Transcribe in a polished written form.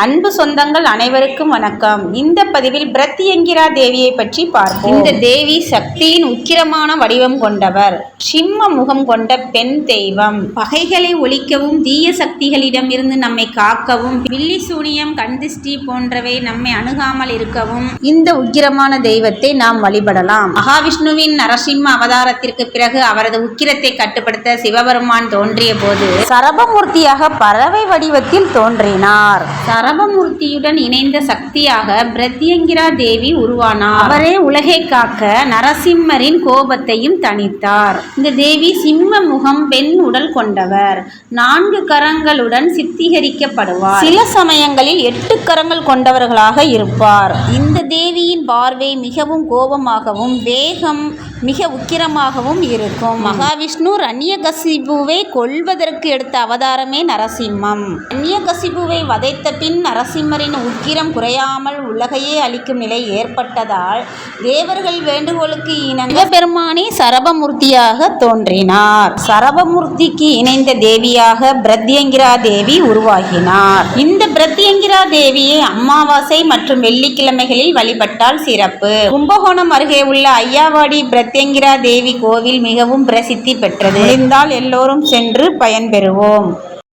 அன்பு சொந்தங்கள் அனைவருக்கும் வணக்கம். இந்த பதிவில் பிரத்யங்கிரா தேவியை பற்றி பார்ப்போம். இந்த தேவி சக்தியின் உக்கிரமான வடிவம் கொண்டவர். சிம்ம முகம் கொண்ட பெண் தெய்வம். பகைகளை ஒழிக்கவும் தீய சக்திகளிடம் இருந்து நம்மை காக்கவும் பில்லி சூனியம் கண்திஷ்டி போன்றவை நம்மை அணுகாமல் இருக்கவும் இந்த உக்கிரமான தெய்வத்தை நாம் வழிபடலாம். மகாவிஷ்ணுவின் நரசிம்ம அவதாரத்திற்கு பிறகு அவரது உக்கிரத்தை கட்டுப்படுத்த சிவபெருமான் தோன்றிய போது சரபமூர்த்தியாக பறவை வடிவத்தில் தோன்றினார். சரபமூர்த்தியுடன் இணைந்த சக்தியாக பிரத்யங்கிரா தேவி உருவானார். அவரே உலகை காக்க நரசிம்மரின் கோபத்தையும் தணித்தார். இந்த தேவி சிம்ம முகம் பெண் உடல் கொண்டவர். 4 கரங்களுடன் சித்தீகரிக்கப்படுவார். சில சமயங்களில் 8 கரங்கள் கொண்டவர்களாக இருப்பார். இந்த தேவியின் பார்வை மிகவும் கோபமாகவும் வேகம் மிக உக்கிரமாகவும் இருக்கும். மகாவிஷ்ணு ரண்யகசிபுவை கொல்வதற்கு எடுத்த அவதாரமே நரசிம்மம். ரண்யகசிபுவை வதைத்த பின் நரசிம்மரின் உக்கிரம் குறையாமல் உலகையே அளிக்கும் நிலை ஏற்பட்டதால் தேவர்கள் வேண்டுகோளுக்கு இணங்க பெருமானே சரபமூர்த்தியாக தோன்றினார். சரபமூர்த்திக்கு இணைந்த தேவியாக பிரத்யங்கிரா தேவி உருவாகினார். இந்த பிரத்யங்கிரா தேவியை அமாவாசை மற்றும் வெள்ளிக்கிழமைகளில் வழிபட்டால் சிறப்பு. கும்பகோணம் அருகே உள்ள ஐயாவாடி பிரத்யங்கிரா தேவி கோவில் மிகவும் பிரசித்தி பெற்றது. முடிந்தால் எல்லோரும் சென்று பயன்பெறுவோம்.